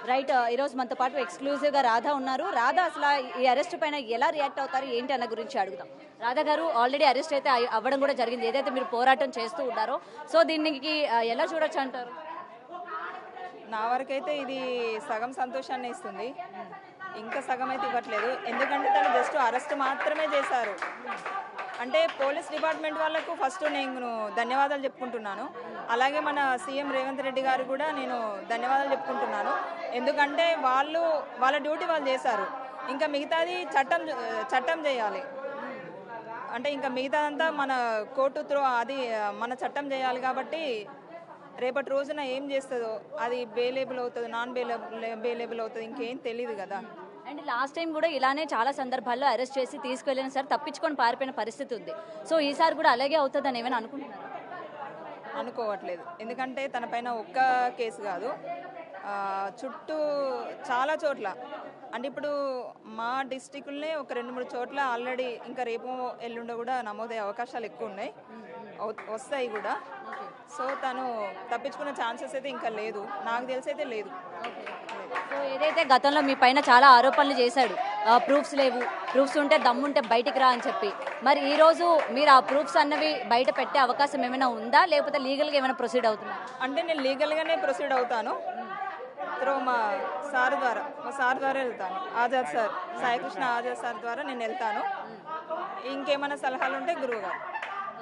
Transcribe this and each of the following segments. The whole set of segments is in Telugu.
రైట్. ఈరోజు మనతో పాటు ఎక్స్క్లూజివ్గా రాధా ఉన్నారు. రాధా అసలు ఈ అరెస్ట్ పైన ఎలా రియాక్ట్ అవుతారు ఏంటి అన్న గురించి అడుగుదాం. రాధా గారు, ఆల్రెడీ అరెస్ట్ అయితే అవ్వడం కూడా జరిగింది, ఏదైతే మీరు పోరాటం చేస్తూ ఉన్నారో, సో దీనికి ఎలా చూడొచ్చు అంటారు? నా వరకైతే ఇది సగం సంతోషాన్ని ఇస్తుంది, ఇంకా సగం అయితే ఇవ్వట్లేదు. ఎందుకంటే తను జస్ట్ అరెస్ట్ మాత్రమే చేశారు. అంటే పోలీస్ డిపార్ట్మెంట్ వాళ్ళకు ఫస్ట్ నేను ధన్యవాదాలు చెప్పుకుంటున్నాను. అలాగే మన సీఎం రేవంత్ రెడ్డి గారు కూడా నేను ధన్యవాదాలు చెప్పుకుంటున్నాను. ఎందుకంటే వాళ్ళ డ్యూటీ వాళ్ళు చేశారు. ఇంకా మిగతాది చట్టం చేయాలి. అంటే ఇంకా మిగతాదంతా మన కోర్టు త్రో అది మన చట్టం చేయాలి. కాబట్టి రేపటి రోజున ఏం చేస్తుందో అది బెయిలబుల్ అవుతుంది, నాన్ బెయిలబుల్ అవుతుంది, ఇంకేం తెలియదు కదా. అండ్ లాస్ట్ టైం కూడా ఇలానే చాలా సందర్భాల్లో అరెస్ట్ చేసి తీసుకెళ్ళిన సార్ తప్పించుకొని పారిపోయిన పరిస్థితి ఉంది. సో ఈసారి కూడా అలాగే అవుతుందని ఏమైనా అనుకుంటున్నారు? అనుకోవట్లేదు. ఎందుకంటే తన పైన ఒక్క కేసు కాదు, చుట్టూ చాలా చోట్ల, అంటే ఇప్పుడు మా డిస్టిక్లోనే ఒక 2-3 చోట్ల ఆల్రెడీ ఇంకా రేపు ఎల్లుండో కూడా నమోదయ్యే అవకాశాలు ఎక్కువ ఉన్నాయి, వస్తాయి కూడా. సో తను తప్పించుకునే ఛాన్సెస్ అయితే ఇంకా లేదు, నాకు తెలిసి అయితే లేదు. సో ఏదైతే గతంలో మీ పైన చాలా ఆరోపణలు చేశాడు, ప్రూఫ్స్ లేవు, ప్రూఫ్స్ ఉంటే దమ్ముంటే బయటికి రా అని చెప్పి, మరి ఈ రోజు మీరు ఆ ప్రూఫ్స్ అన్నవి బయట పెట్టే అవకాశం ఏమైనా ఉందా, లేకపోతే లీగల్గా ఏమైనా ప్రొసీడ్ అవుతుందా? అంటే నేను లీగల్గానే ప్రొసీడ్ అవుతాను, త్రో మా సార్ ద్వారా వెళ్తాను. ఆజాద్ సార్, సాయికృష్ణ ఆజాద్ సార్ ద్వారా నేను వెళ్తాను. ఇంకేమైనా సలహాలు ఉంటే గురువు గారు.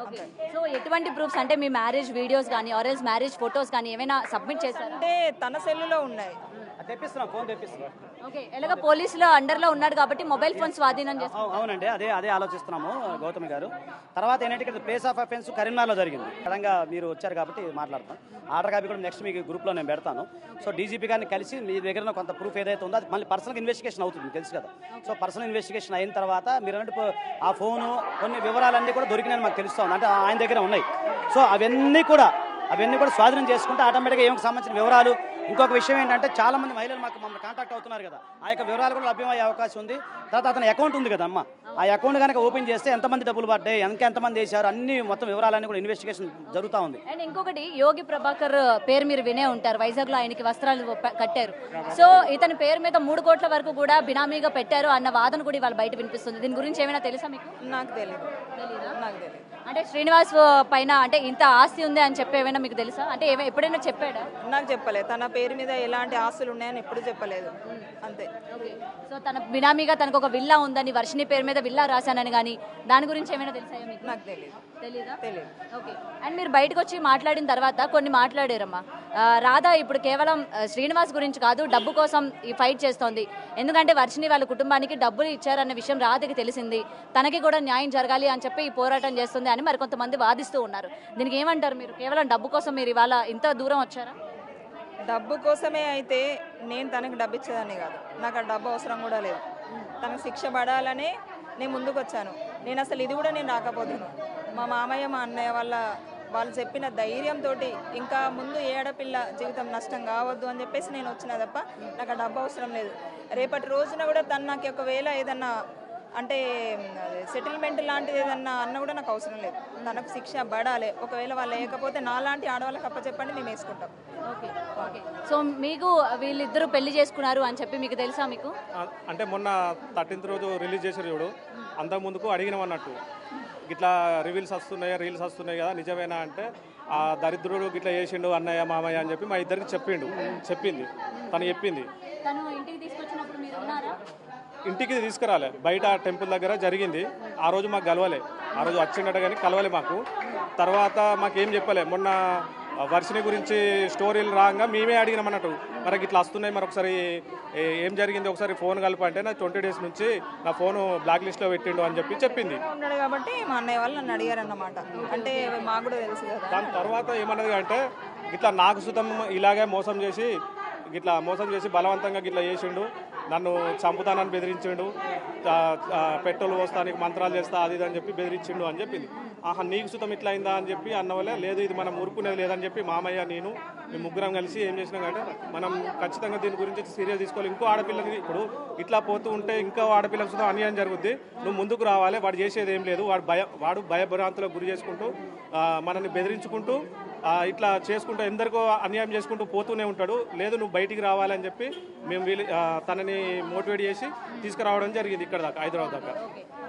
ఓకే. సో ఎటువంటి ప్రూఫ్స్, అంటే మీ మ్యారేజ్ వీడియోస్ కానీ ఆరెల్స్ మ్యారేజ్ ఫొటోస్ కానీ ఏమైనా సబ్మిట్ చేశారు? అంటే తన సెల్లులో ఉన్నాయి. ఓకే. ఎలాగ పోలీసుల అండర్లో ఉన్నాడు కాబట్టి మొబైల్ ఫోన్ స్వాధీనం చేస్తారు. అవునండి, అదే ఆలోచిస్తున్నాము గౌతమి గారు. తర్వాత ఏంటంటే ఇక్కడ ప్లేస్ ఆఫ్ అఫెన్స్ కరీంనగర్లో జరిగింది. విధంగా మీరు వచ్చారు కాబట్టి మాట్లాడతాం. ఆర్డర్ కాపీ కూడా నెక్స్ట్ మీకు గ్రూప్లో నేను పెడతాను. సో డీజీపీ గారిని కలిసి మీ దగ్గర కొంత ప్రూఫ్ ఏదైతే ఉందో అది మళ్ళీ పర్సనల్ ఇన్వెస్టిగేషన్ అవుతుంది, తెలుసు కదా. సో పర్సనల్ ఇన్వెస్టిగేషన్ అయిన తర్వాత మీరు అన్నట్టు ఆ ఫోను కొన్ని వివరాలన్నీ కూడా దొరికినాయని మాకు తెలుస్తుంది, అంటే ఆయన దగ్గర ఉన్నాయి. సో అవన్నీ కూడా స్వాధీనం చేసుకుంటే ఆటోమేటిక్గా ఏమికి సంబంధించిన వివరాలు. ఇంకొక విషయం ఏంటంటే చాలా మంది మహిళలు మమ్మల్ని కాంటాక్ట్ అవుతున్నారు కదా, ఆ యొక్క వివరాలు కూడా లభ్యమయ్యే అవకాశం ఉంది. తర్వాత అతని అకౌంట్ ఉంది కదా అమ్మ, ఆ అకౌంట్ కనుక ఓపెన్ చేస్తే ఎంతమంది డబ్బులు పడ్డాయి, ఎంతమంది వేశారు, అన్ని మొత్తం వివరాలన్నీ కూడా ఇన్వెస్టిగేషన్ జరుగుతూ ఉంది. అండ్ ఇంకొకటి, యోగి ప్రభాకర్ పేరు మీరు వినే ఉంటారు, వైజాగ్ లో ఆయనకి వస్త్రాలు కట్టారు. సో ఇతని పేరు మీద 3 కోట్ల వరకు కూడా బినామీగా పెట్టారు అన్న వాదన కూడా ఇవాళ బయట వినిపిస్తుంది. దీని గురించి ఏమైనా తెలుసా మీకు? నాకు తెలియదు. అంటే శ్రీనివాస్ పైన అంటే ఇంత ఆస్తి ఉంది అని చెప్పి ఏమైనా మీకు తెలుసా? అంటే ఎప్పుడైనా చెప్పాడా? నాకు చెప్పలేదు. తన పేరు మీద ఎలాంటి ఆస్తులు ఉన్నాయని ఎప్పుడు చెప్పలేదు, అంతే. సో తన బినామీగా తనకు ఒక విల్లా ఉందని, వర్షిని పేరు మీద విల్లా రాశానని కానీ దాని గురించి ఏమైనా తెలుసా మీకు? నాకు తెలియదు. ఓకే. అండ్ మీరు బయటకు వచ్చి మాట్లాడిన తర్వాత కొన్ని మాట్లాడారమ్మా. రాధా ఇప్పుడు కేవలం శ్రీనివాస్ గురించి కాదు, డబ్బు కోసం ఈ ఫైట్ చేస్తోంది. ఎందుకంటే వర్షిని వాళ్ళ కుటుంబానికి డబ్బులు ఇచ్చారన్న విషయం రాధకి తెలిసింది, తనకి కూడా న్యాయం జరగాలి అని చెప్పి ఈ పోరాటం చేస్తుంది అని మరి కొంతమంది వాదిస్తూ ఉన్నారు. దీనికి ఏమంటారు మీరు? కేవలం డబ్బు కోసం మీరు ఇవాళ ఇంత దూరం వచ్చారా? డబ్బు కోసమే అయితే నేను తనకు డబ్బు ఇచ్చేదాన్ని కాదు, నాకు ఆ డబ్బు అవసరం కూడా లేదు. తనకు శిక్ష పడాలనే నేను ముందుకు వచ్చాను. నేను అసలు ఇది కూడా నేను రాకపోతున్నాను. మా మామయ్య మా అన్నయ్య వాళ్ళు చెప్పిన ధైర్యంతో ఇంకా ముందు ఏ ఆడపిల్ల జీవితం నష్టం కావద్దు అని చెప్పేసి నేను వచ్చిన తప్ప నాకు ఆ డబ్బు అవసరం లేదు. రేపటి రోజున కూడా తను నాకు ఒకవేళ ఏదన్నా అంటే సెటిల్మెంట్ లాంటిది ఏదన్నా అన్న కూడా నాకు అవసరం లేదు. తనకు శిక్ష పడాలి. ఒకవేళ వాళ్ళు లేకపోతే నాలాంటి ఆడవాళ్ళకి అప్పచెప్పండి, మేము వేసుకుంటాం. ఓకే. సో మీకు వీళ్ళిద్దరూ పెళ్లి చేసుకున్నారు అని చెప్పి మీకు తెలుసా? మీకు అంటే మొన్న 13th రోజు రిలీజ్ చేశారు చూడు, అంతకు ముందుకు అడిగినాం అన్నట్టు, ఇట్లా రీల్స్ వస్తున్నాయి కదా నిజమేనా అంటే, ఆ దరిద్రుడు ఇట్లా చేసిండు అన్నయ్య మామయ్య అని చెప్పి మా ఇద్దరికి చెప్పింది. తను చెప్పింది. ఇంటికి తీసుకురాలే, బయట టెంపుల్ దగ్గర జరిగింది. ఆ రోజు మాకు కలవలే, ఆ రోజు వచ్చిండట కానీ కలవలే మాకు. తర్వాత మాకేం చెప్పలే. మొన్న వర్షిని గురించి స్టోరీలు రాగా మేమే అడిగినాం అన్నట్టు, మనకి ఇట్లా వస్తున్నాయి, మరొకసారి ఏం జరిగింది ఒకసారి ఫోన్ కలపంటే నా 20 days నుంచి నా ఫోను బ్లాక్ లిస్ట్లో పెట్టిండు అని చెప్పింది. ఉన్నాడు కాబట్టి మా అన్నయ్య వాళ్ళు నన్ను అడిగారన్నమాట. అంటే మాకు కూడా తెలుసు కదా. దాని తర్వాత ఏమన్నది అంటే, ఇట్లా నాకు సుతం ఇలాగే మోసం చేసి బలవంతంగా ఇట్లా చేసిండు, నన్ను చంపుతానని బెదిరించిండు, పెట్రోల్ పోస్తానికి మంత్రాలు చేస్తా అది అని చెప్పి బెదిరించిండు అని చెప్పింది. ఆహా, నీకు సుతం ఇట్లా అయిందా అని చెప్పి అన్న వల్లే, లేదు ఇది మనం ఊరుకునేది లేదని చెప్పి మామయ్య మేము ముగ్గురం కలిసి ఏం చేసినాం అంటే, మనం ఖచ్చితంగా దీని గురించి సీరియస్ తీసుకోవాలి. ఇంకో ఆడపిల్లకి ఇప్పుడు ఇట్లా పోతూ ఉంటే ఇంకో ఆడపిల్లకి సుతం అన్యాయం జరుగుద్ది, నువ్వు ముందుకు రావాలి. వాడు చేసేది ఏం లేదు, వాడు భయభ్రాంతులకు గురి చేసుకుంటూ మనల్ని బెదిరించుకుంటూ ఇట్లా చేసుకుంటూ ఎందరికో అన్యాయం చేసుకుంటూ పోతూనే ఉంటాడు. లేదు నువ్వు బయటికి రావాలని చెప్పి మేము తనని మోటివేట్ చేసి తీసుకురావడం జరిగింది ఇక్కడ దాకా, హైదరాబాద్ దాకా.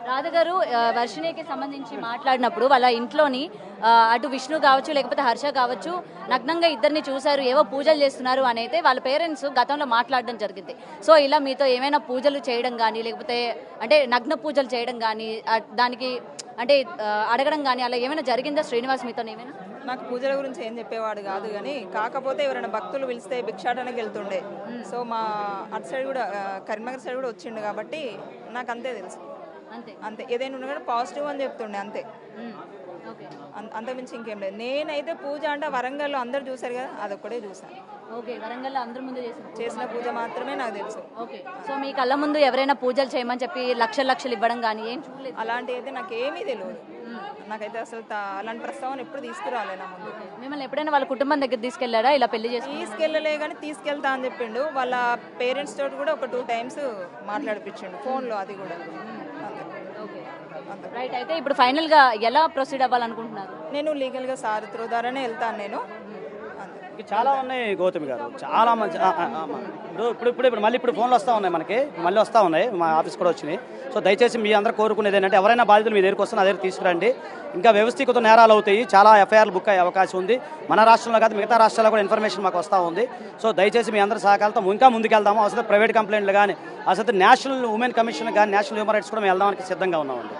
రాధ గారు వర్షిణికి సంబంధించి మాట్లాడినప్పుడు వాళ్ళ ఇంట్లోని అటు విష్ణు కావచ్చు లేకపోతే హర్ష కావచ్చు నగ్నంగా ఇద్దరిని చూశారు, ఏవో పూజలు చేస్తున్నారు అని అయితే వాళ్ళ పేరెంట్స్ గతంలో మాట్లాడడం జరిగింది. సో ఇలా మీతో ఏమైనా పూజలు చేయడం కానీ లేకపోతే అంటే నగ్న పూజలు చేయడం కానీ దానికి అంటే అడగడం కానీ అలా ఏమైనా జరిగిందా శ్రీనివాస్ మీతో ఏమైనా? నాకు పూజల గురించి ఏం చెప్పేవాడు కాదు, కానీ కాకపోతే ఎవరైనా భక్తులు పిలిస్తే భిక్షాటనకి వెళ్తుండే. సో మా అటు సైడ్ కూడా కరీంనగర్ సైడ్ కూడా వచ్చిండు కాబట్టి నాకు అంతే తెలుసు. అంతే అంతే, ఏదైనా ఉన్నా కానీ పాజిటివ్ అని చెప్తుండే అంతే. ఓకే అంతమించి ఇంకేం లేదు. నేనైతే పూజ అంటే వరంగల్లో అందరు చూశారు కదా, అదొక్కడే చూసాను. ఓకే వరంగల్లో అందరి ముందు చేసిన పూజ మాత్రమే నాకు తెలుసు. ఓకే సో మీ కళ్ళ ముందు ఎవరైనా పూజలు చేయమని చెప్పి లక్షలు ఇవ్వడం కానీ ఏం చూడలేదు? అలాంటి అయితే నాకేమీ తెలియదు. నాకైతే అసలు అలాంటి ప్రస్తావన ఎప్పుడు తీసుకురాలే నా ముందు. మిమ్మల్ని ఎప్పుడైనా వాళ్ళ కుటుంబం దగ్గర తీసుకెళ్లారా ఇలా పెళ్లి చేసి? తీసుకెళ్ళలే కానీ తీసుకెళ్తా అని చెప్పిండు. వాళ్ళ పేరెంట్స్ తోటి కూడా ఒక 2 times మాట్లాడిపించిండు ఫోన్లో, అది కూడా అంతే. రైట్, అయితే ఇప్పుడు ఫైనల్ గా ఎలా ప్రొసీడ్ అవ్వాలనుకుంటున్నారు? నేను లీగల్గా సార్ త్రూ ద్వారానే వెళ్తాను నేను. ఇంకా చాలా ఉన్నాయి గౌతమి గారు, చాలా మంచి ఇప్పుడు మళ్ళీ ఫోన్లు వస్తూ ఉన్నాయి, మనకి మళ్ళీ వస్తూ ఉన్నాయి, మా ఆఫీస్ కూడా వచ్చినాయి. సో దయచేసి మీ అందరూ కోరుకునేది ఏంటంటే ఎవరైనా బాధితులు మీ దగ్గరికి వస్తే నా దగ్గర తీసుకురండి. ఇంకా వ్యవస్థీకృత నేరాలు అవుతాయి, చాలా ఎఫ్ఐఆర్లు బుక్ అయ్యే అవకాశం ఉంది. మన రాష్ట్రంలో కాదు మిగతా రాష్ట్రాల్లో కూడా ఇన్ఫర్మేషన్ మాకు వస్తూ ఉంది. సో దయచేసి మీ అందరి సహకారంతో ఇంకా ముందుకెళ్దాము. అసలు ప్రైవేట్ కంప్లైంట్లు కానీ అసలు నేషనల్ ఉమెన్ కమిషన్ కానీ నేషనల్ హ్యూమన్ రైట్స్ కూడా మేము వెళ్దానికి సిద్ధంగా ఉన్నామండి.